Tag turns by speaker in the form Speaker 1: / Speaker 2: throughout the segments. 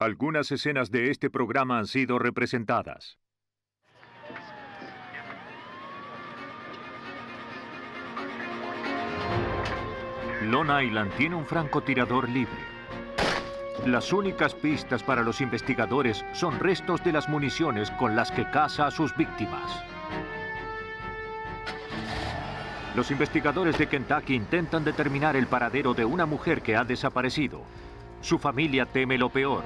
Speaker 1: Algunas escenas de este programa han sido representadas. Long Island tiene un francotirador libre. Las únicas pistas para los investigadores son restos de las municiones con las que caza a sus víctimas. Los investigadores de Kentucky intentan determinar el paradero de una mujer que ha desaparecido. Su familia teme lo peor,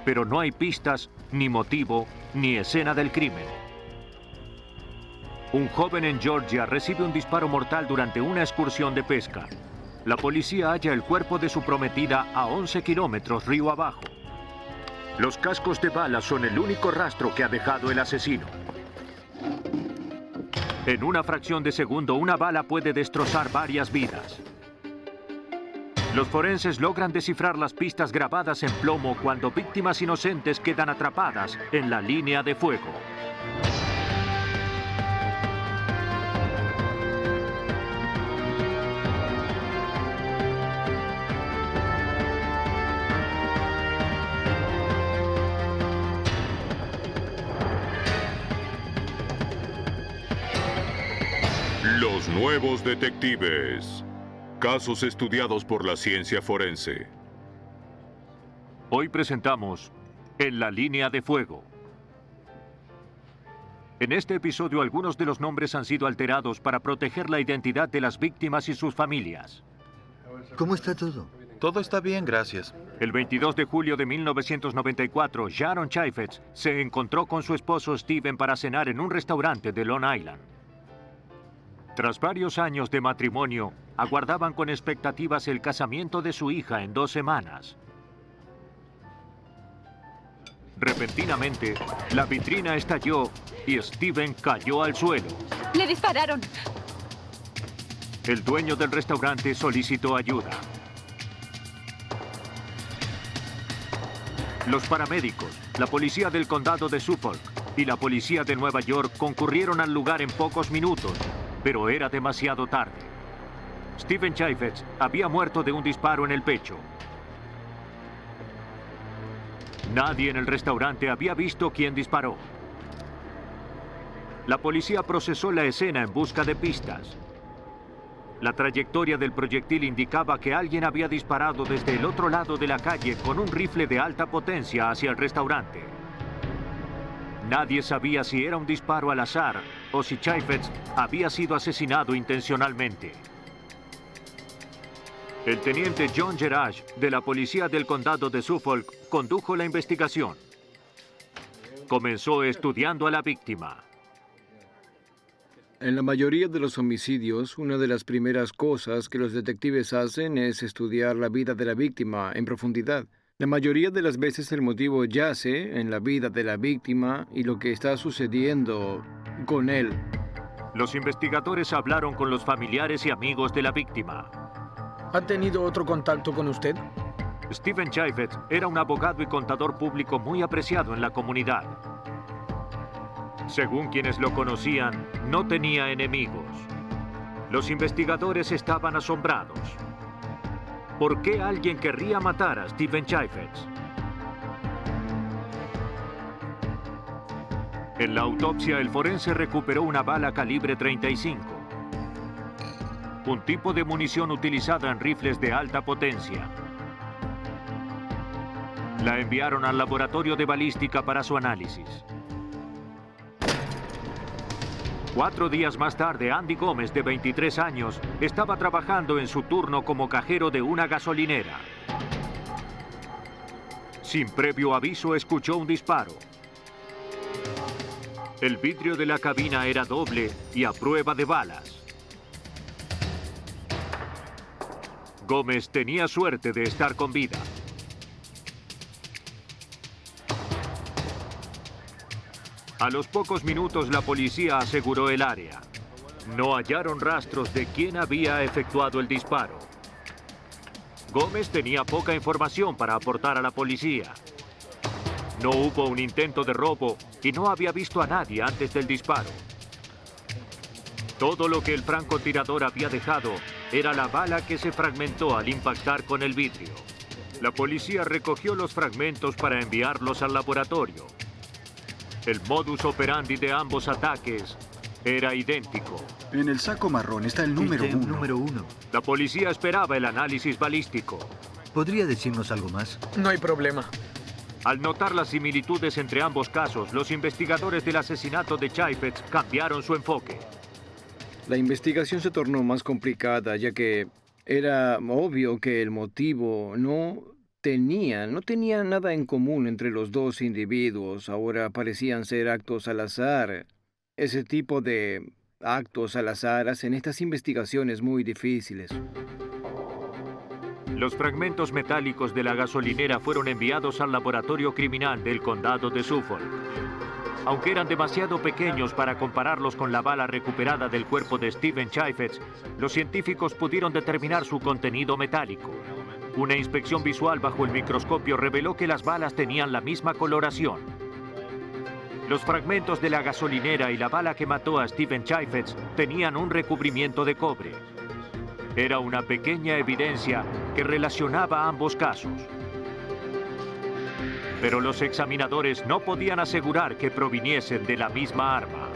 Speaker 1: pero no hay pistas, ni motivo, ni escena del crimen. Un joven en Georgia recibe un disparo mortal durante una excursión de pesca. La policía halla el cuerpo de su prometida a 11 kilómetros río abajo. Los cascos de bala son el único rastro que ha dejado el asesino. En una fracción de segundo, una bala puede destrozar varias vidas. Los forenses logran descifrar las pistas grabadas en plomo cuando víctimas inocentes quedan atrapadas en la línea de fuego.
Speaker 2: Los nuevos detectives. Casos estudiados por la ciencia forense.
Speaker 1: Hoy presentamos En la línea de fuego. En este episodio algunos de los nombres han sido alterados para proteger la identidad de las víctimas y sus familias.
Speaker 3: ¿Cómo está todo?
Speaker 4: Todo está bien, gracias.
Speaker 1: El 22 de julio de 1994, Sharon Chaffetz se encontró con su esposo Steven para cenar en un restaurante de Long Island. Tras varios años de matrimonio, aguardaban con expectativas el casamiento de su hija en 2 semanas. Repentinamente, la vitrina estalló y Steven cayó al suelo.
Speaker 5: ¡Le dispararon!
Speaker 1: El dueño del restaurante solicitó ayuda. Los paramédicos, la policía del condado de Suffolk y la policía de Nueva York concurrieron al lugar en pocos minutos, pero era demasiado tarde. Steven Chaffetz había muerto de un disparo en el pecho. Nadie en el restaurante había visto quién disparó. La policía procesó la escena en busca de pistas. La trayectoria del proyectil indicaba que alguien había disparado desde el otro lado de la calle con un rifle de alta potencia hacia el restaurante. Nadie sabía si era un disparo al azar o si Chaffetz había sido asesinado intencionalmente. El teniente John Gerash, de la policía del condado de Suffolk, condujo la investigación. Comenzó estudiando a la víctima.
Speaker 6: En la mayoría de los homicidios, una de las primeras cosas que los detectives hacen es estudiar la vida de la víctima en profundidad. La mayoría de las veces el motivo yace en la vida de la víctima y lo que está sucediendo con él.
Speaker 1: Los investigadores hablaron con los familiares y amigos de la víctima.
Speaker 7: ¿Ha tenido otro contacto con usted?
Speaker 1: Steven Chaffetz era un abogado y contador público muy apreciado en la comunidad. Según quienes lo conocían, no tenía enemigos. Los investigadores estaban asombrados. ¿Por qué alguien querría matar a Steven Chaffetz? En la autopsia, el forense recuperó una bala calibre 35, un tipo de munición utilizada en rifles de alta potencia. La enviaron al laboratorio de balística para su análisis. 4 días más tarde, Andy Gómez, de 23 años, estaba trabajando en su turno como cajero de una gasolinera. Sin previo aviso, escuchó un disparo. El vidrio de la cabina era doble y a prueba de balas. Gómez tenía suerte de estar con vida. A los pocos minutos la policía aseguró el área. No hallaron rastros de quién había efectuado el disparo. Gómez tenía poca información para aportar a la policía. No hubo un intento de robo y no había visto a nadie antes del disparo. Todo lo que el francotirador había dejado era la bala que se fragmentó al impactar con el vidrio. La policía recogió los fragmentos para enviarlos al laboratorio. El modus operandi de ambos ataques era idéntico.
Speaker 5: En el saco marrón está el número
Speaker 3: Ítem
Speaker 5: 1.
Speaker 3: número 1.
Speaker 1: La policía esperaba el análisis balístico.
Speaker 3: ¿Podría decirnos algo más?
Speaker 7: No hay problema.
Speaker 1: Al notar las similitudes entre ambos casos, los investigadores del asesinato de Chaifetz cambiaron su enfoque.
Speaker 6: La investigación se tornó más complicada, ya que era obvio que el motivo no tenía nada en común entre los dos individuos. Ahora parecían ser actos al azar. Ese tipo de actos al azar hacen estas investigaciones muy difíciles.
Speaker 1: Los fragmentos metálicos de la gasolinera fueron enviados al laboratorio criminal del condado de Suffolk. Aunque eran demasiado pequeños para compararlos con la bala recuperada del cuerpo de Stephen Chaifetz, los científicos pudieron determinar su contenido metálico. Una inspección visual bajo el microscopio reveló que las balas tenían la misma coloración. Los fragmentos de la gasolinera y la bala que mató a Stephen Chaifetz tenían un recubrimiento de cobre. Era una pequeña evidencia que relacionaba ambos casos. Pero los examinadores no podían asegurar que proviniesen de la misma arma.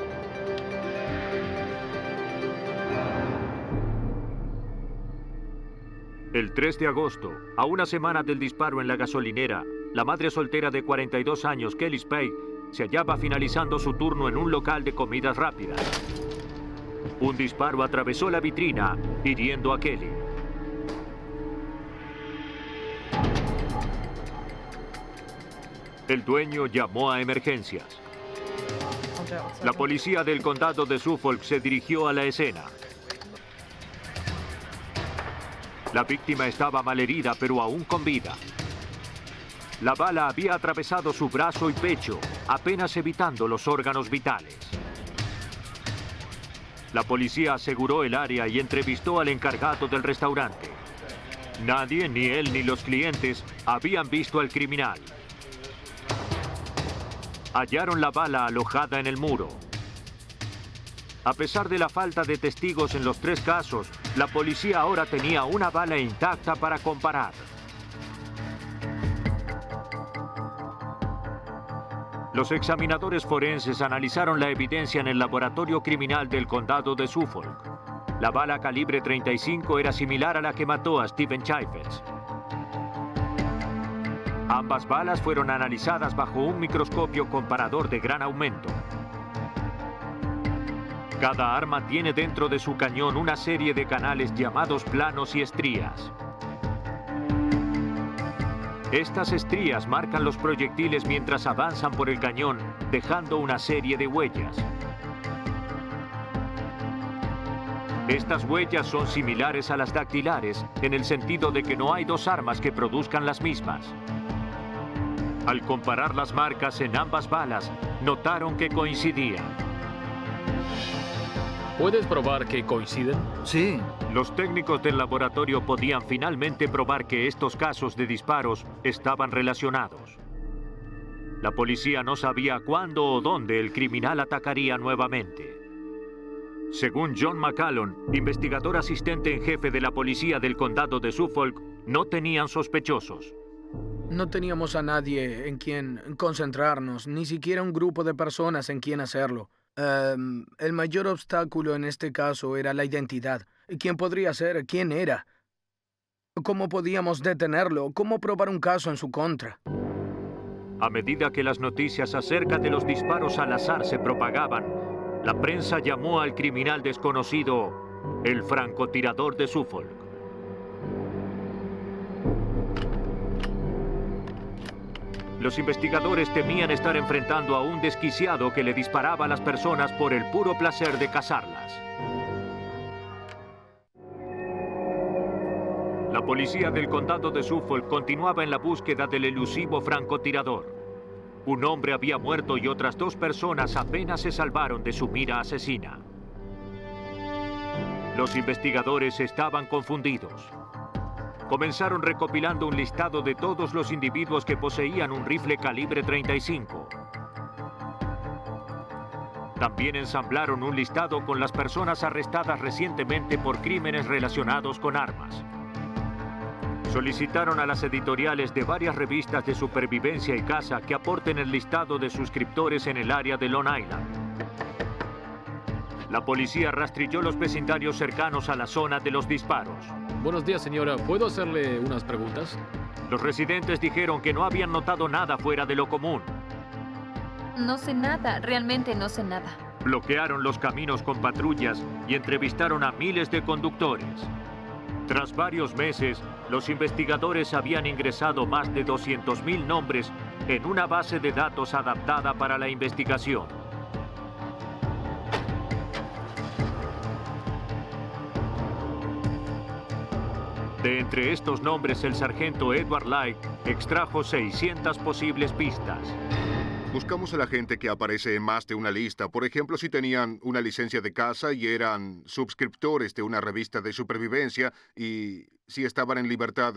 Speaker 1: El 3 de agosto, a una semana del disparo en la gasolinera, la madre soltera de 42 años, Kelly Spade, se hallaba finalizando su turno en un local de comidas rápidas. Un disparo atravesó la vitrina, hiriendo a Kelly. El dueño llamó a emergencias. La policía del condado de Suffolk se dirigió a la escena. La víctima estaba malherida, pero aún con vida. La bala había atravesado su brazo y pecho, apenas evitando los órganos vitales. La policía aseguró el área y entrevistó al encargado del restaurante. Nadie, ni él ni los clientes, habían visto al criminal. Hallaron la bala alojada en el muro. A pesar de la falta de testigos en los tres casos, la policía ahora tenía una bala intacta para comparar. Los examinadores forenses analizaron la evidencia en el laboratorio criminal del condado de Suffolk. La bala calibre 35 era similar a la que mató a Stephen Chaifetz. Ambas balas fueron analizadas bajo un microscopio comparador de gran aumento. Cada arma tiene dentro de su cañón una serie de canales llamados planos y estrías. Estas estrías marcan los proyectiles mientras avanzan por el cañón, dejando una serie de huellas. Estas huellas son similares a las dactilares, en el sentido de que no hay dos armas que produzcan las mismas. Al comparar las marcas en ambas balas, notaron que coincidían.
Speaker 8: ¿Puedes probar que coinciden?
Speaker 3: Sí.
Speaker 1: Los técnicos del laboratorio podían finalmente probar que estos casos de disparos estaban relacionados. La policía no sabía cuándo o dónde el criminal atacaría nuevamente. Según John McCallum, investigador asistente en jefe de la policía del condado de Suffolk, no tenían sospechosos.
Speaker 7: No teníamos a nadie en quien concentrarnos, ni siquiera un grupo de personas en quien hacerlo. El mayor obstáculo en este caso era la identidad. ¿Quién podría ser? ¿Quién era? ¿Cómo podíamos detenerlo? ¿Cómo probar un caso en su contra?
Speaker 1: A medida que las noticias acerca de los disparos al azar se propagaban, la prensa llamó al criminal desconocido el francotirador de Suffolk. Los investigadores temían estar enfrentando a un desquiciado que le disparaba a las personas por el puro placer de cazarlas. La policía del condado de Suffolk continuaba en la búsqueda del elusivo francotirador. Un hombre había muerto y otras dos personas apenas se salvaron de su mira asesina. Los investigadores estaban confundidos. Comenzaron recopilando un listado de todos los individuos que poseían un rifle calibre 35. También ensamblaron un listado con las personas arrestadas recientemente por crímenes relacionados con armas. Solicitaron a las editoriales de varias revistas de supervivencia y caza que aporten el listado de suscriptores en el área de Long Island. La policía rastrilló los vecindarios cercanos a la zona de los disparos.
Speaker 8: Buenos días, señora. ¿Puedo hacerle unas preguntas?
Speaker 1: Los residentes dijeron que no habían notado nada fuera de lo común.
Speaker 9: No sé nada, realmente no sé nada.
Speaker 1: Bloquearon los caminos con patrullas y entrevistaron a miles de conductores. Tras varios meses, los investigadores habían ingresado más de 200,000 nombres en una base de datos adaptada para la investigación. De entre estos nombres, el sargento Edward Light extrajo 600 posibles pistas.
Speaker 10: Buscamos a la gente que aparece en más de una lista. Por ejemplo, si tenían una licencia de caza y eran suscriptores de una revista de supervivencia y si estaban en libertad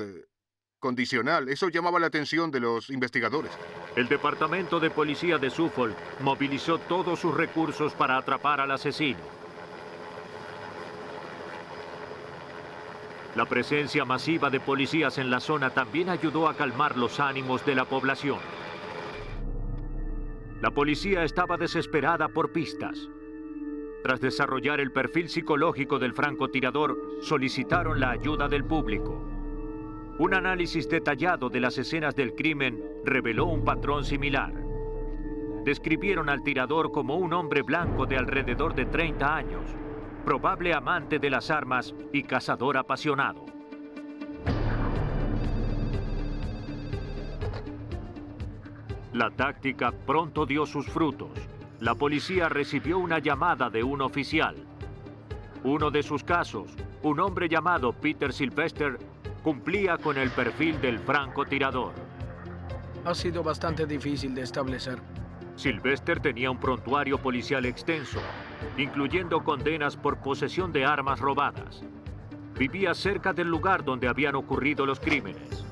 Speaker 10: condicional. Eso llamaba la atención de los investigadores.
Speaker 1: El Departamento de Policía de Suffolk movilizó todos sus recursos para atrapar al asesino. La presencia masiva de policías en la zona también ayudó a calmar los ánimos de la población. La policía estaba desesperada por pistas. Tras desarrollar el perfil psicológico del francotirador, solicitaron la ayuda del público. Un análisis detallado de las escenas del crimen reveló un patrón similar. Describieron al tirador como un hombre blanco de alrededor de 30 años, probable amante de las armas y cazador apasionado. La táctica pronto dio sus frutos. La policía recibió una llamada de un oficial. Uno de sus casos, un hombre llamado Peter Sylvester, cumplía con el perfil del francotirador.
Speaker 7: Ha sido bastante difícil de establecer.
Speaker 1: Sylvester tenía un prontuario policial extenso, incluyendo condenas por posesión de armas robadas. Vivía cerca del lugar donde habían ocurrido los crímenes.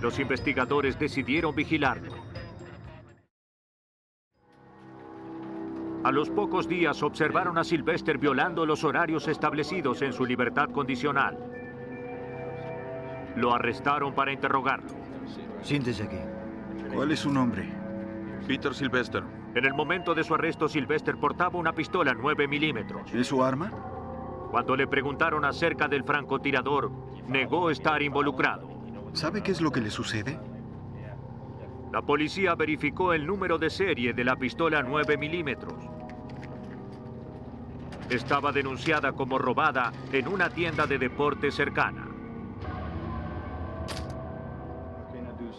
Speaker 1: Los investigadores decidieron vigilarlo. A los pocos días observaron a Sylvester violando los horarios establecidos en su libertad condicional. Lo arrestaron para interrogarlo.
Speaker 3: Siéntese aquí.
Speaker 5: ¿Cuál es su nombre?
Speaker 4: Peter Sylvester.
Speaker 1: En el momento de su arresto, Sylvester portaba una pistola 9 milímetros.
Speaker 5: ¿Es su arma?
Speaker 1: Cuando le preguntaron acerca del francotirador, negó estar involucrado.
Speaker 5: ¿Sabe qué es lo que le sucede?
Speaker 1: La policía verificó el número de serie de la pistola 9 milímetros. Estaba denunciada como robada en una tienda de deportes cercana.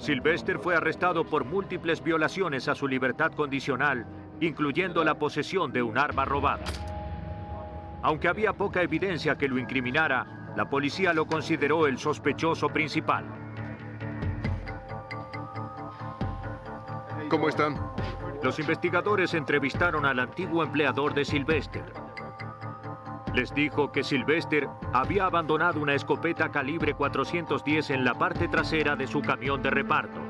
Speaker 1: Sylvester fue arrestado por múltiples violaciones a su libertad condicional, incluyendo la posesión de un arma robada. Aunque había poca evidencia que lo incriminara, la policía lo consideró el sospechoso principal.
Speaker 10: ¿Cómo están?
Speaker 1: Los investigadores entrevistaron al antiguo empleador de Sylvester. Les dijo que Sylvester había abandonado una escopeta calibre 410 en la parte trasera de su camión de reparto.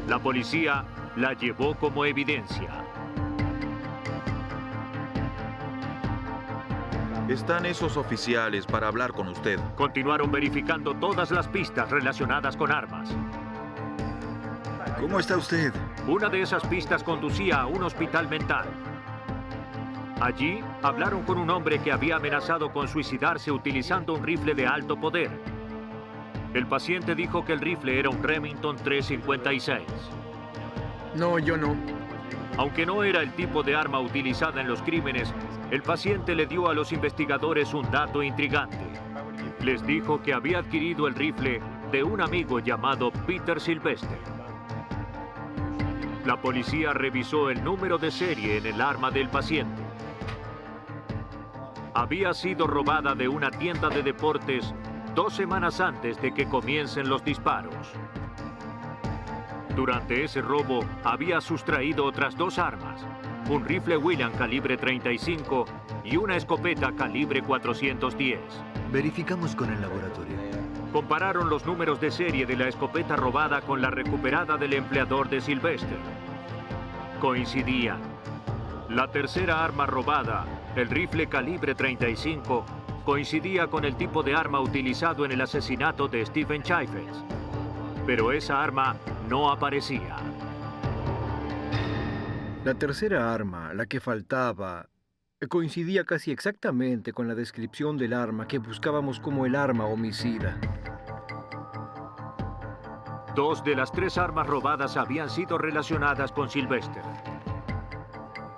Speaker 1: La policía la llevó como evidencia.
Speaker 11: Están esos oficiales para hablar con usted.
Speaker 1: Continuaron verificando todas las pistas relacionadas con armas.
Speaker 5: ¿Cómo está usted?
Speaker 1: Una de esas pistas conducía a un hospital mental. Allí hablaron con un hombre que había amenazado con suicidarse utilizando un rifle de alto poder. El paciente dijo que el rifle era un Remington 356.
Speaker 7: No, yo no.
Speaker 1: Aunque no era el tipo de arma utilizada en los crímenes, el paciente le dio a los investigadores un dato intrigante. Les dijo que había adquirido el rifle de un amigo llamado Peter Sylvester. La policía revisó el número de serie en el arma del paciente. Había sido robada de una tienda de deportes 2 semanas antes de que comiencen los disparos. Durante ese robo había sustraído otras 2 armas, un rifle William calibre 35 y una escopeta calibre 410.
Speaker 3: Verificamos con el laboratorio.
Speaker 1: Compararon los números de serie de la escopeta robada con la recuperada del empleador de Sylvester. Coincidían. La tercera arma robada, el rifle calibre 35, coincidía con el tipo de arma utilizado en el asesinato de Stephen Chaffetz. Pero esa arma no aparecía.
Speaker 6: La tercera arma, la que faltaba, coincidía casi exactamente con la descripción del arma que buscábamos como el arma homicida.
Speaker 1: 2 de las 3 armas robadas habían sido relacionadas con Sylvester.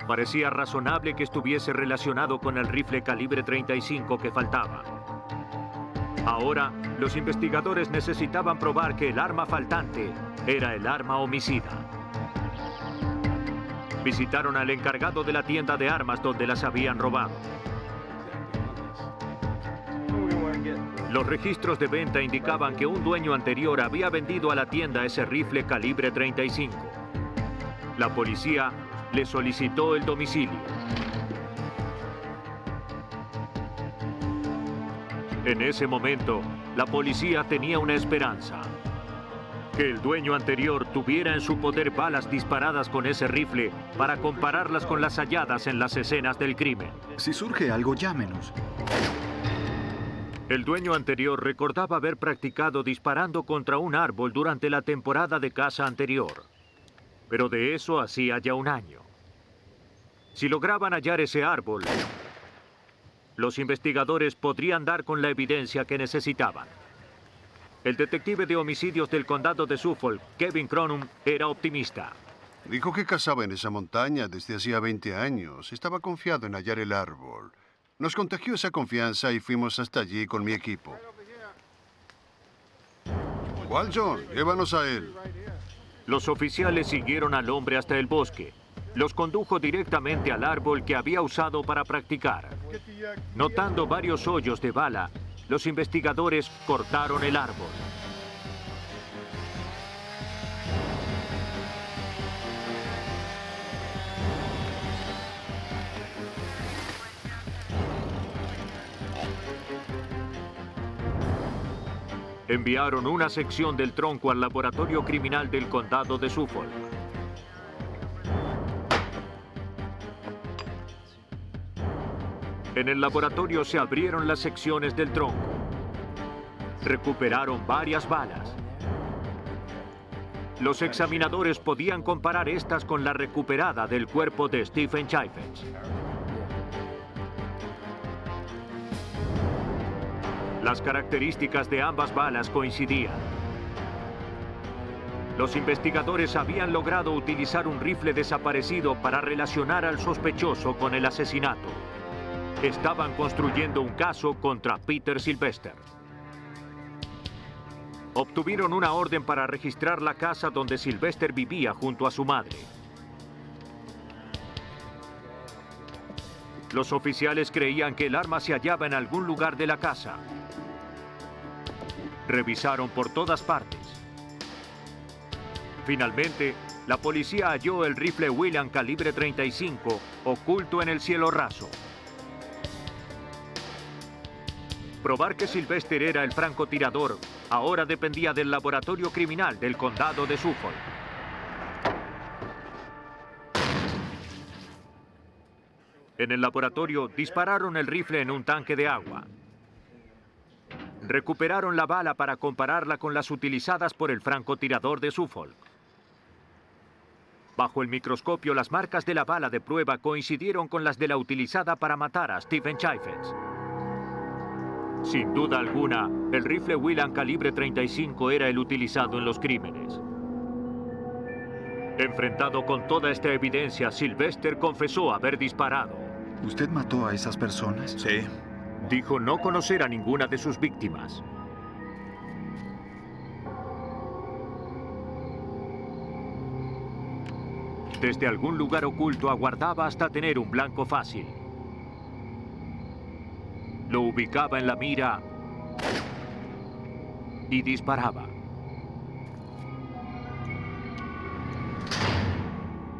Speaker 1: Parecía razonable que estuviese relacionado con el rifle calibre 35 que faltaba. Ahora, los investigadores necesitaban probar que el arma faltante era el arma homicida. Visitaron al encargado de la tienda de armas donde las habían robado. Los registros de venta indicaban que un dueño anterior había vendido a la tienda ese rifle calibre 35. La policía le solicitó el domicilio. En ese momento, la policía tenía una esperanza: que el dueño anterior tuviera en su poder balas disparadas con ese rifle para compararlas con las halladas en las escenas del crimen.
Speaker 5: Si surge algo, llámenos.
Speaker 1: El dueño anterior recordaba haber practicado disparando contra un árbol durante la temporada de caza anterior, pero de eso hacía ya un año. Si lograban hallar ese árbol, los investigadores podrían dar con la evidencia que necesitaban. El detective de homicidios del condado de Suffolk, Kevin Cronum, era optimista.
Speaker 12: Dijo que cazaba en esa montaña desde hacía 20 años. Estaba confiado en hallar el árbol. Nos contagió esa confianza y fuimos hasta allí con mi equipo. ¿Cuál, John? Llévanos a él.
Speaker 1: Los oficiales siguieron al hombre hasta el bosque. Los condujo directamente al árbol que había usado para practicar. Notando varios hoyos de bala, los investigadores cortaron el árbol. Enviaron una sección del tronco al laboratorio criminal del condado de Suffolk. En el laboratorio se abrieron las secciones del tronco. Recuperaron varias balas. Los examinadores podían comparar estas con la recuperada del cuerpo de Stephen Chaffetz. Las características de ambas balas coincidían. Los investigadores habían logrado utilizar un rifle desaparecido para relacionar al sospechoso con el asesinato. Estaban construyendo un caso contra Peter Sylvester. Obtuvieron una orden para registrar la casa donde Sylvester vivía junto a su madre. Los oficiales creían que el arma se hallaba en algún lugar de la casa. Revisaron por todas partes. Finalmente, la policía halló el rifle William calibre 35 oculto en el cielo raso. Probar que Sylvester era el francotirador ahora dependía del laboratorio criminal del condado de Suffolk. En el laboratorio dispararon el rifle en un tanque de agua. Recuperaron la bala para compararla con las utilizadas por el francotirador de Suffolk. Bajo el microscopio, las marcas de la bala de prueba coincidieron con las de la utilizada para matar a Stephen Chaffetz. Sin duda alguna, el rifle William calibre 35 era el utilizado en los crímenes. Enfrentado con toda esta evidencia, Sylvester confesó haber disparado.
Speaker 5: ¿Usted mató a esas personas?
Speaker 11: Sí.
Speaker 1: Dijo no conocer a ninguna de sus víctimas. Desde algún lugar oculto aguardaba hasta tener un blanco fácil. Lo ubicaba en la mira y disparaba.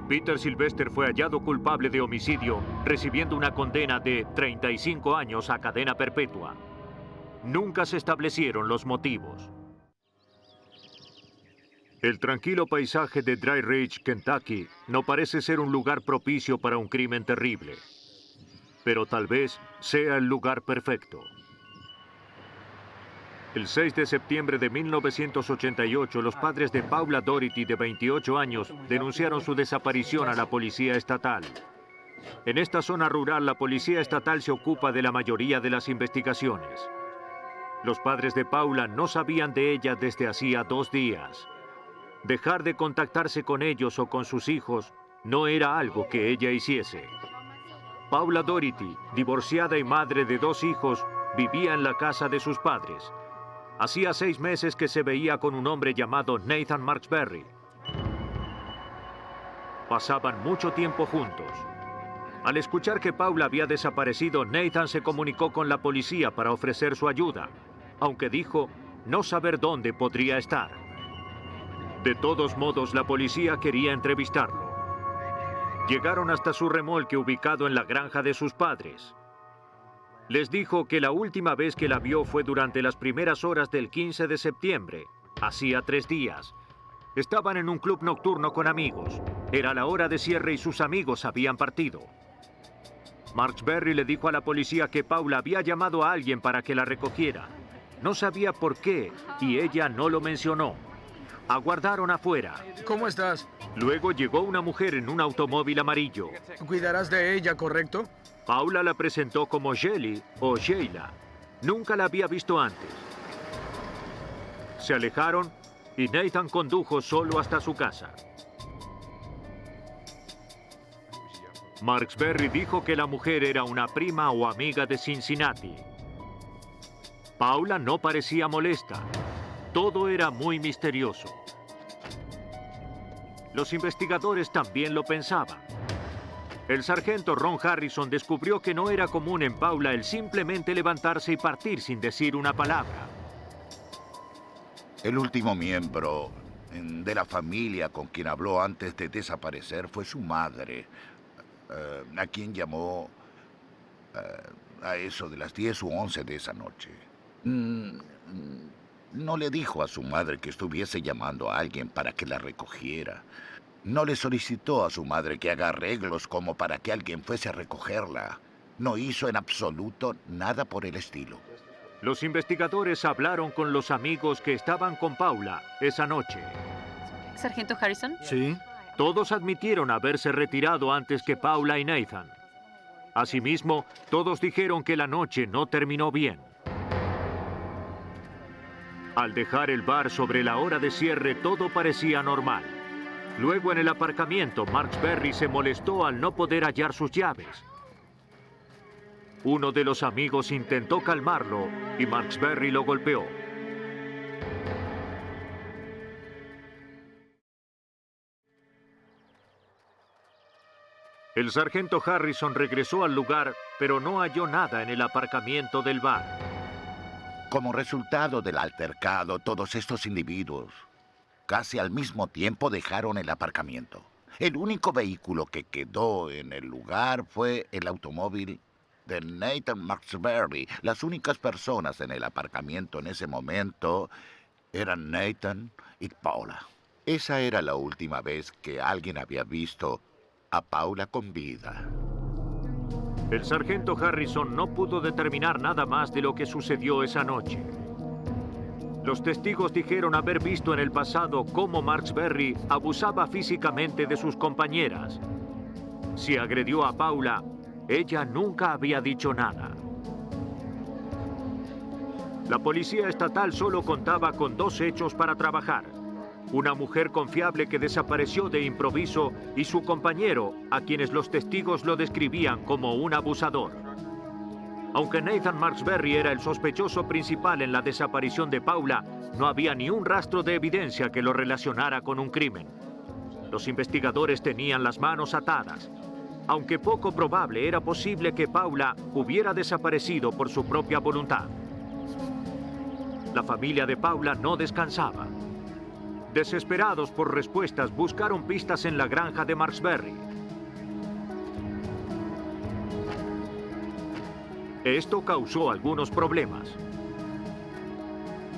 Speaker 1: Peter Sylvester fue hallado culpable de homicidio, recibiendo una condena de 35 años a cadena perpetua. Nunca se establecieron los motivos. El tranquilo paisaje de Dry Ridge, Kentucky, no parece ser un lugar propicio para un crimen terrible. Pero tal vez sea el lugar perfecto. El 6 de septiembre de 1988, los padres de Paula Doherty, de 28 años, denunciaron su desaparición a la policía estatal. En esta zona rural, la policía estatal se ocupa de la mayoría de las investigaciones. Los padres de Paula no sabían de ella desde hacía 2 días. Dejar de contactarse con ellos o con sus hijos no era algo que ella hiciese. Paula Doherty, divorciada y madre de 2 hijos, vivía en la casa de sus padres. Hacía 6 meses que se veía con un hombre llamado Nathan Marksberry. Pasaban mucho tiempo juntos. Al escuchar que Paula había desaparecido, Nathan se comunicó con la policía para ofrecer su ayuda, aunque dijo no saber dónde podría estar. De todos modos, la policía quería entrevistarlo. Llegaron hasta su remolque ubicado en la granja de sus padres. Les dijo que la última vez que la vio fue durante las primeras horas del 15 de septiembre, hacía 3 días. Estaban en un club nocturno con amigos. Era la hora de cierre y sus amigos habían partido. Marksberry le dijo a la policía que Paula había llamado a alguien para que la recogiera. No sabía por qué y ella no lo mencionó. Aguardaron afuera.
Speaker 7: ¿Cómo estás?
Speaker 1: Luego llegó una mujer en un automóvil amarillo.
Speaker 7: Cuidarás de ella, ¿correcto?
Speaker 1: Paula la presentó como Shelly o Sheila. Nunca la había visto antes. Se alejaron y Nathan condujo solo hasta su casa. Marksberry dijo que la mujer era una prima o amiga de Cincinnati. Paula no parecía molesta. Todo era muy misterioso. Los investigadores también lo pensaban. El sargento Ron Harrison descubrió que no era común en Paula el simplemente levantarse y partir sin decir una palabra.
Speaker 13: El último miembro de la familia con quien habló antes de desaparecer fue su madre, a quien llamó a eso de las 10 u 11 de esa noche. No le dijo a su madre que estuviese llamando a alguien para que la recogiera. No le solicitó a su madre que haga arreglos como para que alguien fuese a recogerla. No hizo en absoluto nada por el estilo.
Speaker 1: Los investigadores hablaron con los amigos que estaban con Paula esa noche.
Speaker 9: ¿Sargento Harrison?
Speaker 3: Sí.
Speaker 1: Todos admitieron haberse retirado antes que Paula y Nathan. Asimismo, todos dijeron que la noche no terminó bien. Al dejar el bar sobre la hora de cierre, todo parecía normal. Luego, en el aparcamiento, Marksberry se molestó al no poder hallar sus llaves. Uno de los amigos intentó calmarlo y Marksberry lo golpeó. El sargento Harrison regresó al lugar, pero no halló nada en el aparcamiento del bar.
Speaker 13: Como resultado del altercado, todos estos individuos casi al mismo tiempo dejaron el aparcamiento. El único vehículo que quedó en el lugar fue el automóvil de Nathan Marksberry. Las únicas personas en el aparcamiento en ese momento eran Nathan y Paula. Esa era la última vez que alguien había visto a Paula con vida.
Speaker 1: El sargento Harrison no pudo determinar nada más de lo que sucedió esa noche. Los testigos dijeron haber visto en el pasado cómo Marksberry abusaba físicamente de sus compañeras. Si agredió a Paula, ella nunca había dicho nada. La policía estatal solo contaba con 2 hechos para trabajar. Una mujer confiable que desapareció de improviso y su compañero, a quienes los testigos lo describían como un abusador. Aunque Nathan Marksberry era el sospechoso principal en la desaparición de Paula, no había ni un rastro de evidencia que lo relacionara con un crimen. Los investigadores tenían las manos atadas. Aunque poco probable, era posible que Paula hubiera desaparecido por su propia voluntad. La familia de Paula no descansaba. Desesperados por respuestas, buscaron pistas en la granja de Marksberry. Esto causó algunos problemas.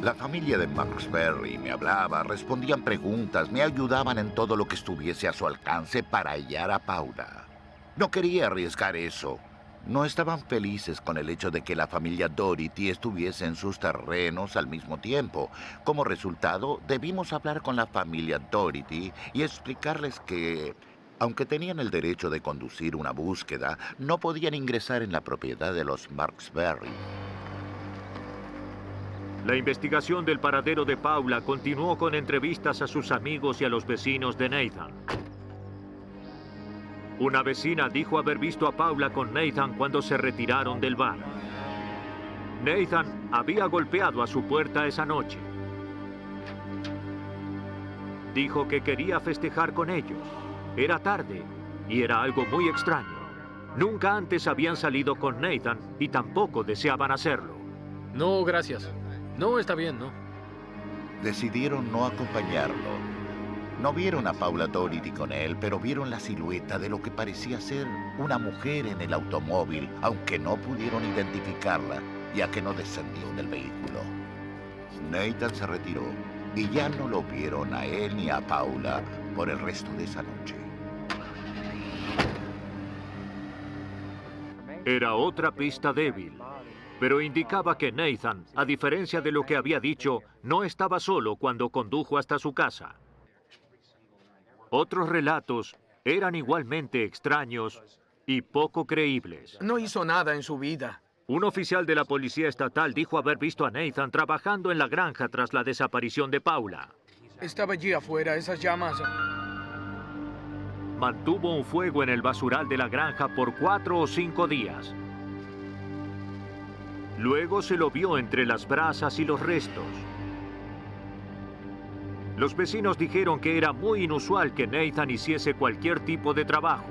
Speaker 13: La familia de Marksberry me hablaba, respondían preguntas, me ayudaban en todo lo que estuviese a su alcance para hallar a Paula. No quería arriesgar eso. No estaban felices con el hecho de que la familia Doherty estuviese en sus terrenos al mismo tiempo. Como resultado, debimos hablar con la familia Doherty y explicarles que, aunque tenían el derecho de conducir una búsqueda, no podían ingresar en la propiedad de los Marksberry.
Speaker 1: La investigación del paradero de Paula continuó con entrevistas a sus amigos y a los vecinos de Nathan. Una vecina dijo haber visto a Paula con Nathan cuando se retiraron del bar. Nathan había golpeado a su puerta esa noche. Dijo que quería festejar con ellos. Era tarde y era algo muy extraño. Nunca antes habían salido con Nathan y tampoco deseaban hacerlo.
Speaker 8: No, gracias. No, está bien, ¿no?
Speaker 13: Decidieron no acompañarlo. No vieron a Paula Doherty con él, pero vieron la silueta de lo que parecía ser una mujer en el automóvil, aunque no pudieron identificarla, ya que no descendió del vehículo. Nathan se retiró y ya no lo vieron a él ni a Paula por el resto de esa noche.
Speaker 1: Era otra pista débil, pero indicaba que Nathan, a diferencia de lo que había dicho, no estaba solo cuando condujo hasta su casa. Otros relatos eran igualmente extraños y poco creíbles.
Speaker 7: No hizo nada en su vida.
Speaker 1: Un oficial de la policía estatal dijo haber visto a Nathan trabajando en la granja tras la desaparición de Paula.
Speaker 7: Estaba allí afuera, esas llamas.
Speaker 1: Mantuvo un fuego en el basural de la granja por 4 o 5 días. Luego se lo vio entre las brasas y los restos. Los vecinos dijeron que era muy inusual que Nathan hiciese cualquier tipo de trabajo.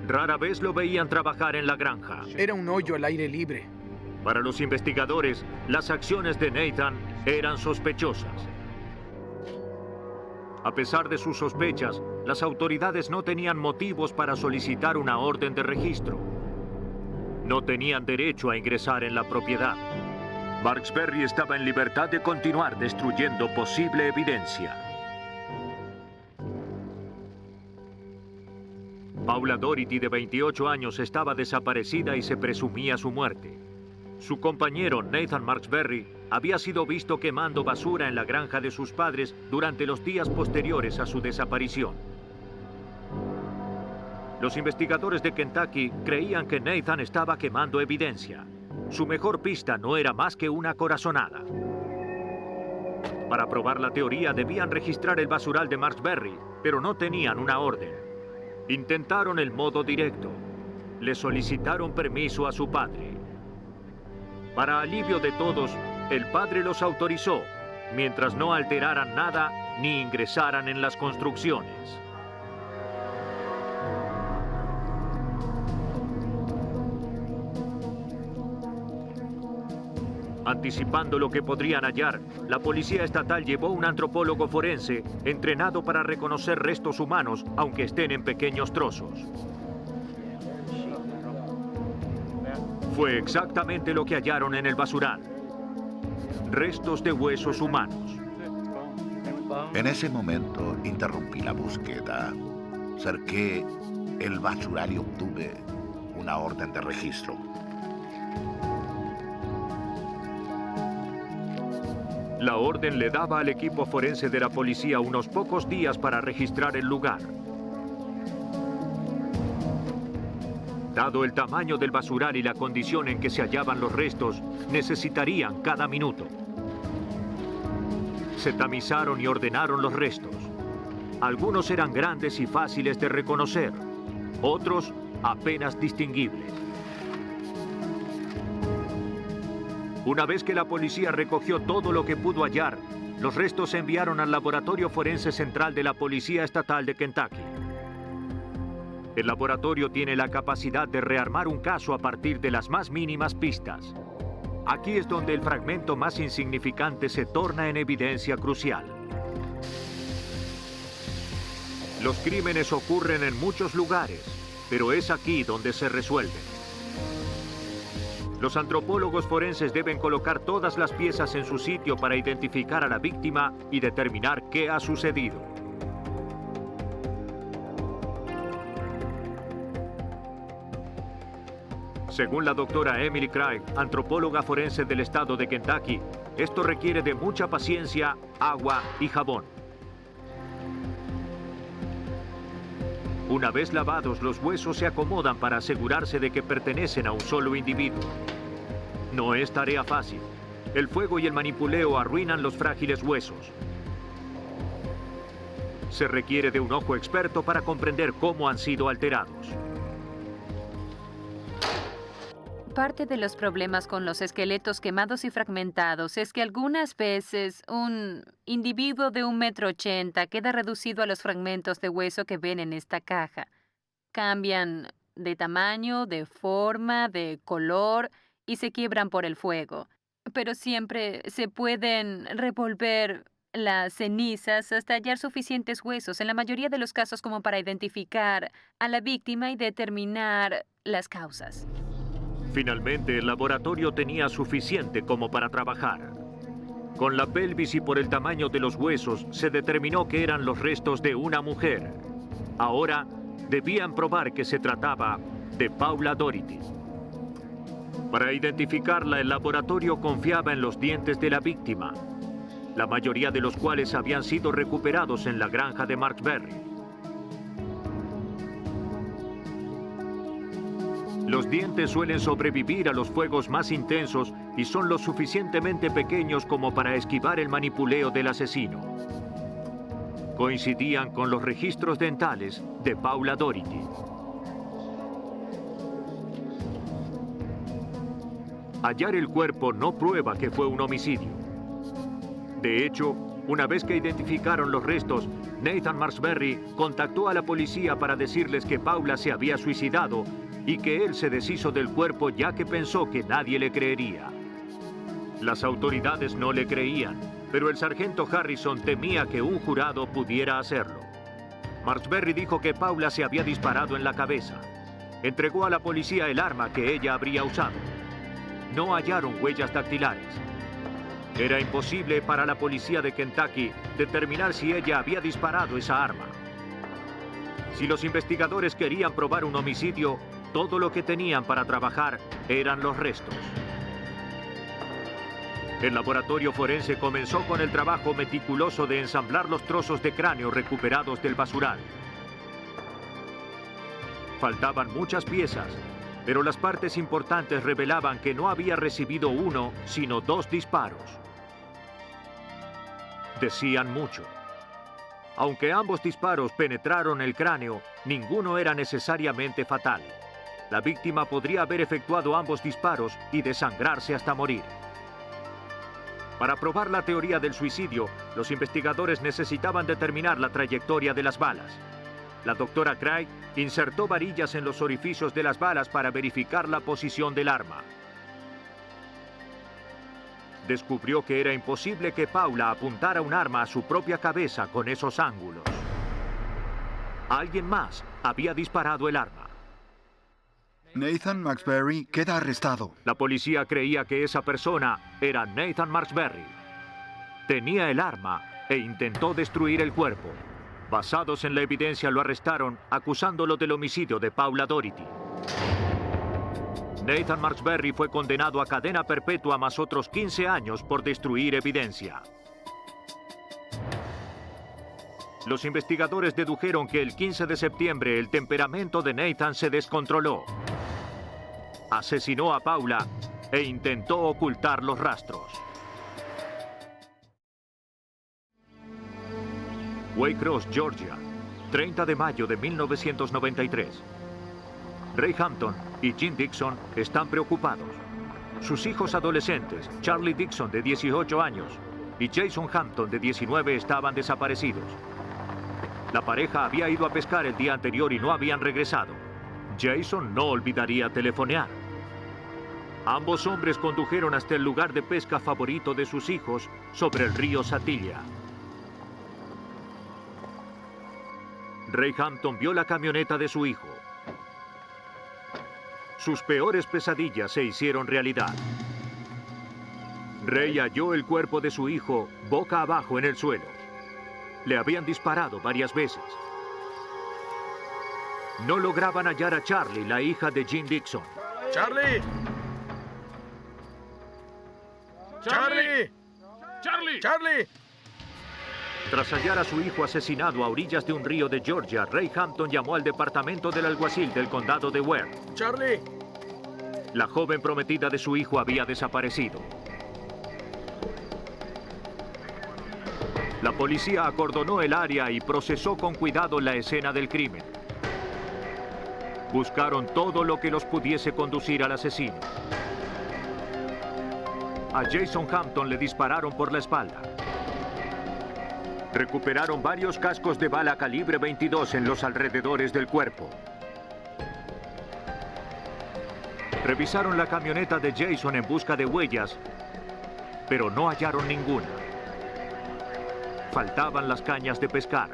Speaker 1: Rara vez lo veían trabajar en la granja.
Speaker 7: Era un hoyo al aire libre.
Speaker 1: Para los investigadores, las acciones de Nathan eran sospechosas. A pesar de sus sospechas, las autoridades no tenían motivos para solicitar una orden de registro. No tenían derecho a ingresar en la propiedad. Marksberry estaba en libertad de continuar destruyendo posible evidencia. Paula Doherty, de 28 años, estaba desaparecida y se presumía su muerte. Su compañero, Nathan Marksberry, había sido visto quemando basura en la granja de sus padres durante los días posteriores a su desaparición. Los investigadores de Kentucky creían que Nathan estaba quemando evidencia. Su mejor pista no era más que una corazonada. Para probar la teoría debían registrar el basural de Marksberry, pero no tenían una orden. Intentaron el modo directo. Le solicitaron permiso a su padre. Para alivio de todos, el padre los autorizó, mientras no alteraran nada ni ingresaran en las construcciones. Anticipando lo que podrían hallar, la policía estatal llevó un antropólogo forense entrenado para reconocer restos humanos, aunque estén en pequeños trozos. Fue exactamente lo que hallaron en el basural. Restos de huesos humanos.
Speaker 13: En ese momento interrumpí la búsqueda. Cerqué el basural y obtuve una orden de registro.
Speaker 1: La orden le daba al equipo forense de la policía unos pocos días para registrar el lugar. Dado el tamaño del basural y la condición en que se hallaban los restos, necesitarían cada minuto. Se tamizaron y ordenaron los restos. Algunos eran grandes y fáciles de reconocer, otros apenas distinguibles. Una vez que la policía recogió todo lo que pudo hallar, los restos se enviaron al Laboratorio Forense Central de la Policía Estatal de Kentucky. El laboratorio tiene la capacidad de rearmar un caso a partir de las más mínimas pistas. Aquí es donde el fragmento más insignificante se torna en evidencia crucial. Los crímenes ocurren en muchos lugares, pero es aquí donde se resuelven. Los antropólogos forenses deben colocar todas las piezas en su sitio para identificar a la víctima y determinar qué ha sucedido. Según la doctora Emily Craig, antropóloga forense del estado de Kentucky, esto requiere de mucha paciencia, agua y jabón. Una vez lavados, los huesos se acomodan para asegurarse de que pertenecen a un solo individuo. No es tarea fácil. El fuego y el manipuleo arruinan los frágiles huesos. Se requiere de un ojo experto para comprender cómo han sido alterados.
Speaker 9: Parte de los problemas con los esqueletos quemados y fragmentados es que algunas veces un individuo de 1,80 m queda reducido a los fragmentos de hueso que ven en esta caja. Cambian de tamaño, de forma, de color y se quiebran por el fuego. Pero siempre se pueden revolver las cenizas hasta hallar suficientes huesos, en la mayoría de los casos como para identificar a la víctima y determinar las causas.
Speaker 1: Finalmente, el laboratorio tenía suficiente como para trabajar. Con la pelvis y por el tamaño de los huesos, se determinó que eran los restos de una mujer. Ahora, debían probar que se trataba de Paula Doherty. Para identificarla, el laboratorio confiaba en los dientes de la víctima, la mayoría de los cuales habían sido recuperados en la granja de Marksberry. Los dientes suelen sobrevivir a los fuegos más intensos y son lo suficientemente pequeños como para esquivar el manipuleo del asesino. Coincidían con los registros dentales de Paula Doherty. Hallar el cuerpo no prueba que fue un homicidio. De hecho, una vez que identificaron los restos, Nathan Marksberry contactó a la policía para decirles que Paula se había suicidado y que él se deshizo del cuerpo ya que pensó que nadie le creería. Las autoridades no le creían, pero el sargento Harrison temía que un jurado pudiera hacerlo. Marksberry dijo que Paula se había disparado en la cabeza. Entregó a la policía el arma que ella habría usado. No hallaron huellas dactilares. Era imposible para la policía de Kentucky determinar si ella había disparado esa arma. Si los investigadores querían probar un homicidio, todo lo que tenían para trabajar eran los restos. El laboratorio forense comenzó con el trabajo meticuloso de ensamblar los trozos de cráneo recuperados del basural. Faltaban muchas piezas, pero las partes importantes revelaban que no había recibido uno, sino 2 disparos. Decían mucho. Aunque ambos disparos penetraron el cráneo, ninguno era necesariamente fatal. La víctima podría haber efectuado ambos disparos y desangrarse hasta morir. Para probar la teoría del suicidio, los investigadores necesitaban determinar la trayectoria de las balas. La doctora Craig insertó varillas en los orificios de las balas para verificar la posición del arma. Descubrió que era imposible que Paula apuntara un arma a su propia cabeza con esos ángulos. Alguien más había disparado el arma.
Speaker 5: Nathan Marksberry queda arrestado.
Speaker 1: La policía creía que esa persona era Nathan Marksberry. Tenía el arma e intentó destruir el cuerpo. Basados en la evidencia, lo arrestaron acusándolo del homicidio de Paula Doherty. Nathan Marksberry fue condenado a cadena perpetua más otros 15 años por destruir evidencia. Los investigadores dedujeron que el 15 de septiembre el temperamento de Nathan se descontroló. Asesinó a Paula e intentó ocultar los rastros. Waycross, Georgia, 30 de mayo de 1993. Ray Hampton y Jim Dixon están preocupados. Sus hijos adolescentes, Charlie Dixon, de 18 años, y Jason Hampton, de 19, estaban desaparecidos. La pareja había ido a pescar el día anterior y no habían regresado. Jason no olvidaría telefonear. Ambos hombres condujeron hasta el lugar de pesca favorito de sus hijos, sobre el río Satilla. Ray Hampton vio la camioneta de su hijo. Sus peores pesadillas se hicieron realidad. Ray halló el cuerpo de su hijo boca abajo en el suelo. Le habían disparado varias veces. No lograban hallar a Charlie, la hija de Jim Dixon.
Speaker 7: ¡Charlie! ¡Charlie!
Speaker 8: ¡Charlie!
Speaker 7: ¡Charlie!
Speaker 1: Tras hallar a su hijo asesinado a orillas de un río de Georgia, Ray Hampton llamó al departamento del alguacil del condado de Ware.
Speaker 7: ¡Charlie!
Speaker 1: La joven prometida de su hijo había desaparecido. La policía acordonó el área y procesó con cuidado la escena del crimen. Buscaron todo lo que los pudiese conducir al asesino. A Jason Hampton le dispararon por la espalda. Recuperaron varios cascos de bala calibre 22 en los alrededores del cuerpo. Revisaron la camioneta de Jason en busca de huellas, pero no hallaron ninguna. Faltaban las cañas de pescar.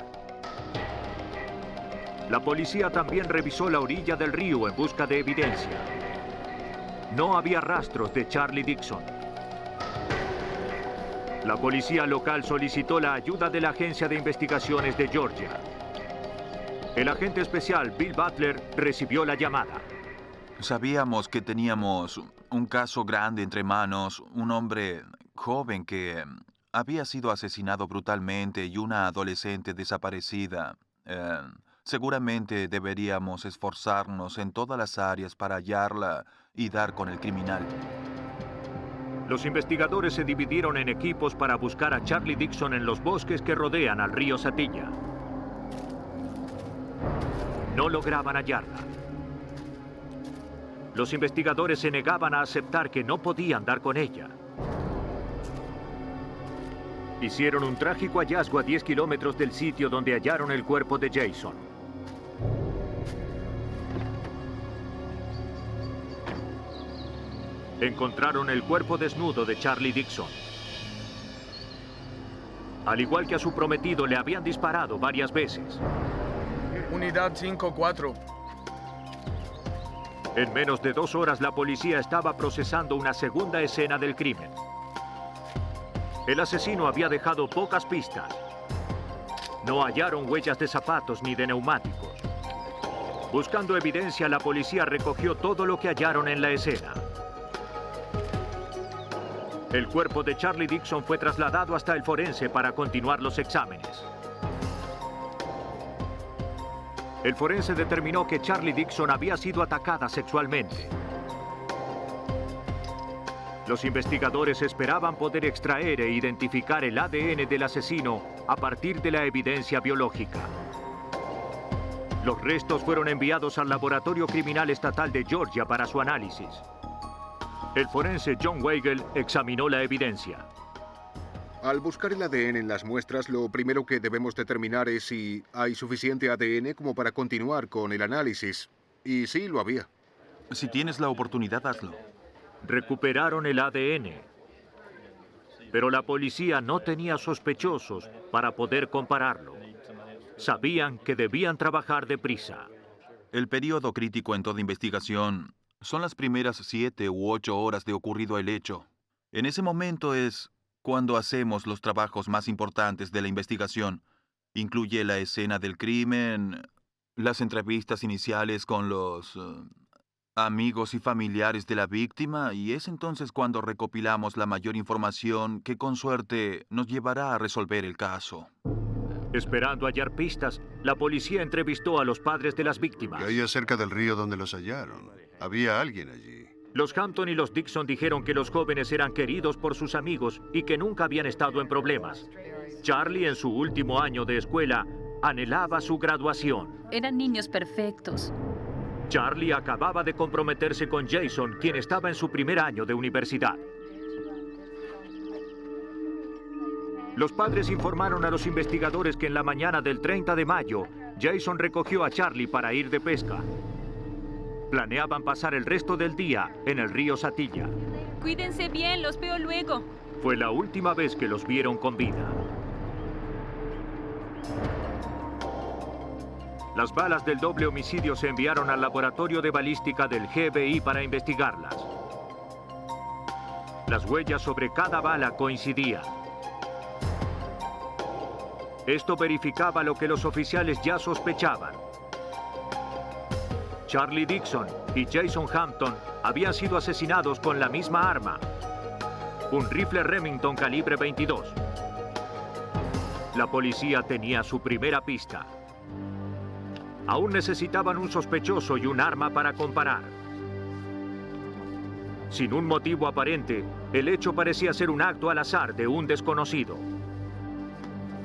Speaker 1: La policía también revisó la orilla del río en busca de evidencia. No había rastros de Charlie Dixon. La policía local solicitó la ayuda de la Agencia de Investigaciones de Georgia. El agente especial Bill Butler recibió la llamada.
Speaker 11: Sabíamos que teníamos un caso grande entre manos, un hombre joven que había sido asesinado brutalmente y una adolescente desaparecida. Seguramente deberíamos esforzarnos en todas las áreas para hallarla y dar con el criminal.
Speaker 1: Los investigadores se dividieron en equipos para buscar a Charlie Dixon en los bosques que rodean al río Satilla. No lograban hallarla. Los investigadores se negaban a aceptar que no podían dar con ella. Hicieron un trágico hallazgo a 10 kilómetros del sitio donde hallaron el cuerpo de Jason. Encontraron el cuerpo desnudo de Charlie Dixon. Al igual que a su prometido, le habían disparado varias veces.
Speaker 7: Unidad 5-4.
Speaker 1: En menos de 2 horas, la policía estaba procesando una segunda escena del crimen. El asesino había dejado pocas pistas. No hallaron huellas de zapatos ni de neumáticos. Buscando evidencia, la policía recogió todo lo que hallaron en la escena. El cuerpo de Charlie Dixon fue trasladado hasta el forense para continuar los exámenes. El forense determinó que Charlie Dixon había sido atacada sexualmente. Los investigadores esperaban poder extraer e identificar el ADN del asesino a partir de la evidencia biológica. Los restos fueron enviados al Laboratorio Criminal Estatal de Georgia para su análisis. El forense John Weigel examinó la evidencia.
Speaker 10: Al buscar el ADN en las muestras, lo primero que debemos determinar es si hay suficiente ADN como para continuar con el análisis. Y sí, lo había.
Speaker 11: Si tienes la oportunidad, hazlo.
Speaker 1: Recuperaron el ADN. Pero la policía no tenía sospechosos para poder compararlo. Sabían que debían trabajar deprisa.
Speaker 11: El periodo crítico en toda investigación son las primeras 7 u 8 horas de ocurrido el hecho. En ese momento es cuando hacemos los trabajos más importantes de la investigación. Incluye la escena del crimen, las entrevistas iniciales con los amigos y familiares de la víctima, y es entonces cuando recopilamos la mayor información que con suerte nos llevará a resolver el caso.
Speaker 1: Esperando hallar pistas, la policía entrevistó a los padres de las víctimas.
Speaker 12: ¿Qué hay cerca del río donde los hallaron? Había alguien allí.
Speaker 1: Los Hampton y los Dixon dijeron que los jóvenes eran queridos por sus amigos y que nunca habían estado en problemas. Charlie, en su último año de escuela, anhelaba su graduación.
Speaker 9: Eran niños perfectos.
Speaker 1: Charlie acababa de comprometerse con Jason, quien estaba en su primer año de universidad. Los padres informaron a los investigadores que en la mañana del 30 de mayo, Jason recogió a Charlie para ir de pesca. Planeaban pasar el resto del día en el río Satilla.
Speaker 9: Cuídense bien, los veo luego.
Speaker 1: Fue la última vez que los vieron con vida. Las balas del doble homicidio se enviaron al laboratorio de balística del GBI para investigarlas. Las huellas sobre cada bala coincidían. Esto verificaba lo que los oficiales ya sospechaban. Charlie Dixon y Jason Hampton habían sido asesinados con la misma arma, un rifle Remington calibre 22. La policía tenía su primera pista. Aún necesitaban un sospechoso y un arma para comparar. Sin un motivo aparente, el hecho parecía ser un acto al azar de un desconocido.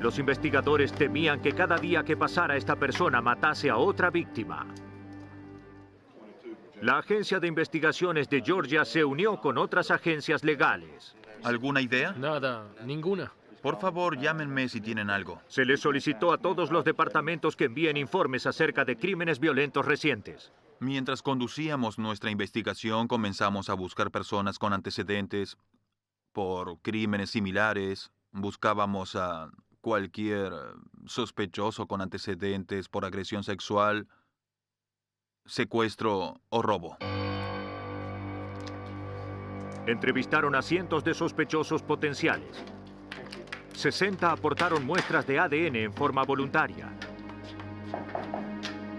Speaker 1: Los investigadores temían que cada día que pasara esta persona matase a otra víctima. La Agencia de Investigaciones de Georgia se unió con otras agencias legales.
Speaker 11: ¿Alguna idea?
Speaker 8: Nada, ninguna.
Speaker 11: Por favor, llámenme si tienen algo.
Speaker 1: Se les solicitó a todos los departamentos que envíen informes acerca de crímenes violentos recientes.
Speaker 11: Mientras conducíamos nuestra investigación, comenzamos a buscar personas con antecedentes por crímenes similares. Buscábamos a cualquier sospechoso con antecedentes por agresión sexual, secuestro o robo.
Speaker 1: Entrevistaron a cientos de sospechosos potenciales. 60 aportaron muestras de ADN en forma voluntaria.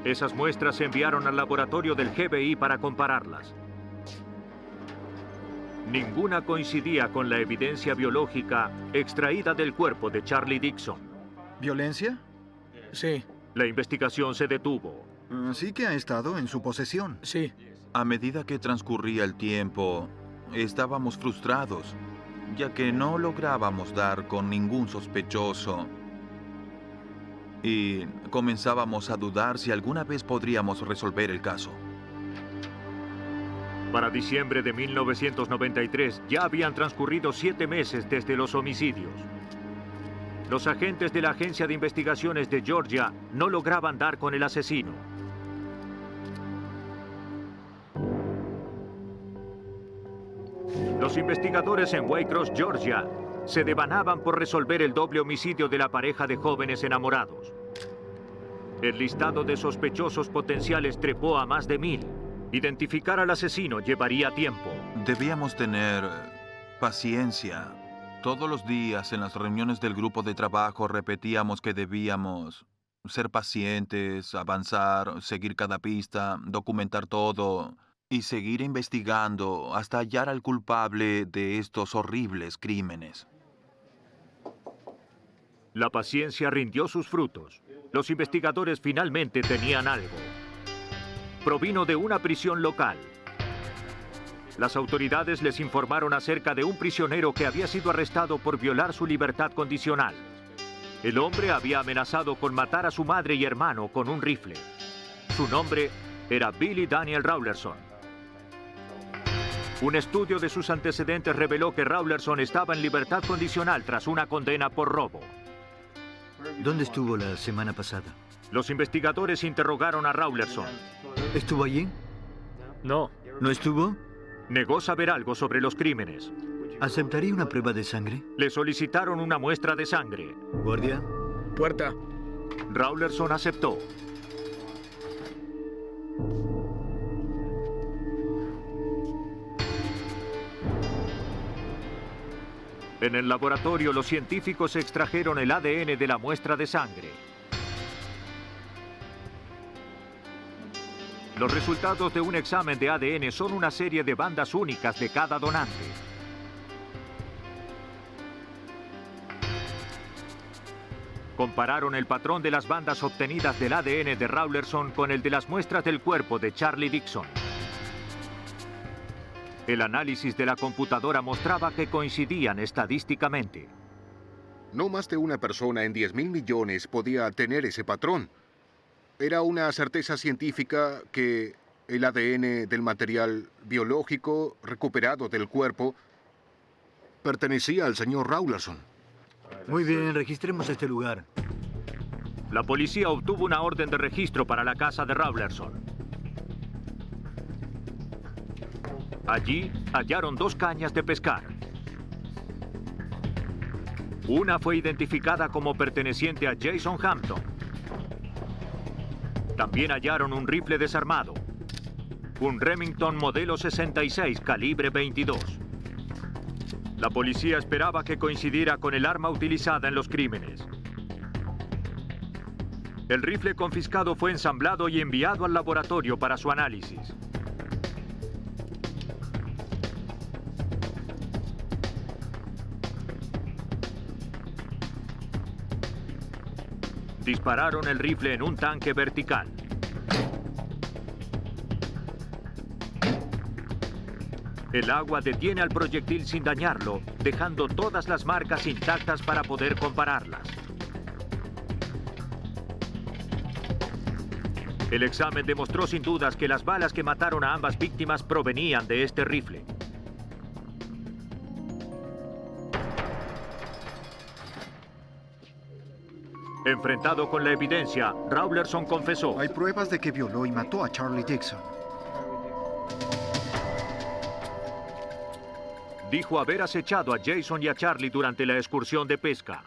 Speaker 1: Esas muestras se enviaron al laboratorio del GBI para compararlas. Ninguna coincidía con la evidencia biológica extraída del cuerpo de Charlie Dixon.
Speaker 5: ¿Violencia?
Speaker 7: Sí.
Speaker 1: La investigación se detuvo.
Speaker 5: Sí que ha estado en su posesión.
Speaker 7: Sí.
Speaker 11: A medida que transcurría el tiempo, estábamos frustrados, ya que no lográbamos dar con ningún sospechoso. Y comenzábamos a dudar si alguna vez podríamos resolver el caso.
Speaker 1: Para diciembre de 1993 ya habían transcurrido 7 meses desde los homicidios. Los agentes de la Agencia de Investigaciones de Georgia no lograban dar con el asesino. Los investigadores en Waycross, Georgia, se devanaban por resolver el doble homicidio de la pareja de jóvenes enamorados. El listado de sospechosos potenciales trepó a más de 1000. Identificar al asesino llevaría tiempo.
Speaker 11: Debíamos tener paciencia. Todos los días en las reuniones del grupo de trabajo repetíamos que debíamos ser pacientes, avanzar, seguir cada pista, documentar todo y seguir investigando hasta hallar al culpable de estos horribles crímenes.
Speaker 1: La paciencia rindió sus frutos. Los investigadores finalmente tenían algo. Provino de una prisión local. Las autoridades les informaron acerca de un prisionero que había sido arrestado por violar su libertad condicional. El hombre había amenazado con matar a su madre y hermano con un rifle. Su nombre era Billy Daniel Rawlerson. Un estudio de sus antecedentes reveló que Rawlerson estaba en libertad condicional tras una condena por robo.
Speaker 3: ¿Dónde estuvo la semana pasada?
Speaker 1: Los investigadores interrogaron a Rawlerson.
Speaker 3: ¿Estuvo allí?
Speaker 8: No.
Speaker 3: ¿No estuvo?
Speaker 1: Negó saber algo sobre los crímenes.
Speaker 3: ¿Aceptaría una prueba de sangre?
Speaker 1: Le solicitaron una muestra de sangre.
Speaker 3: ¿Guardia?
Speaker 7: Puerta.
Speaker 1: Rawlerson aceptó. En el laboratorio, los científicos extrajeron el ADN de la muestra de sangre. Los resultados de un examen de ADN son una serie de bandas únicas de cada donante. Compararon el patrón de las bandas obtenidas del ADN de Rawlerson con el de las muestras del cuerpo de Charlie Dixon. El análisis de la computadora mostraba que coincidían estadísticamente.
Speaker 10: No más de una persona en 10.000 millones podía tener ese patrón. Era una certeza científica que el ADN del material biológico recuperado del cuerpo pertenecía al señor Rawlerson.
Speaker 3: Muy bien, registremos este lugar.
Speaker 1: La policía obtuvo una orden de registro para la casa de Rawlerson. Allí hallaron 2 cañas de pescar. Una fue identificada como perteneciente a Jason Hampton. También hallaron un rifle desarmado, un Remington modelo 66 calibre 22. La policía esperaba que coincidiera con el arma utilizada en los crímenes. El rifle confiscado fue ensamblado y enviado al laboratorio para su análisis. Dispararon el rifle en un tanque vertical. El agua detiene al proyectil sin dañarlo, dejando todas las marcas intactas para poder compararlas. El examen demostró sin dudas que las balas que mataron a ambas víctimas provenían de este rifle. Enfrentado con la evidencia, Rawlerson confesó.
Speaker 5: Hay pruebas de que violó y mató a Charlie Dixon.
Speaker 1: Dijo haber acechado a Jason y a Charlie durante la excursión de pesca.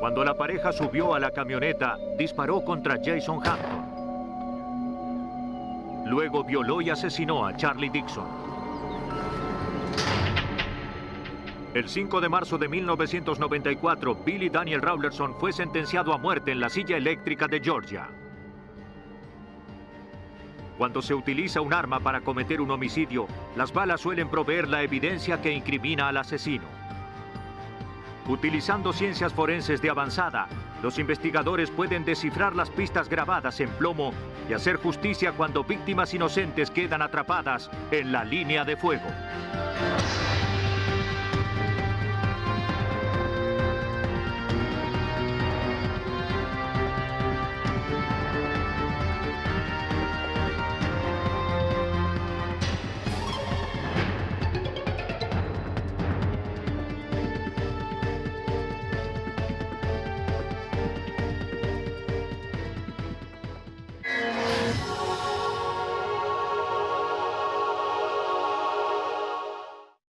Speaker 1: Cuando la pareja subió a la camioneta, disparó contra Jason Hampton. Luego violó y asesinó a Charlie Dixon. El 5 de marzo de 1994, Billy Daniel Rawlerson fue sentenciado a muerte en la silla eléctrica de Georgia. Cuando se utiliza un arma para cometer un homicidio, las balas suelen proveer la evidencia que incrimina al asesino. Utilizando ciencias forenses de avanzada, los investigadores pueden descifrar las pistas grabadas en plomo y hacer justicia cuando víctimas inocentes quedan atrapadas en la línea de fuego.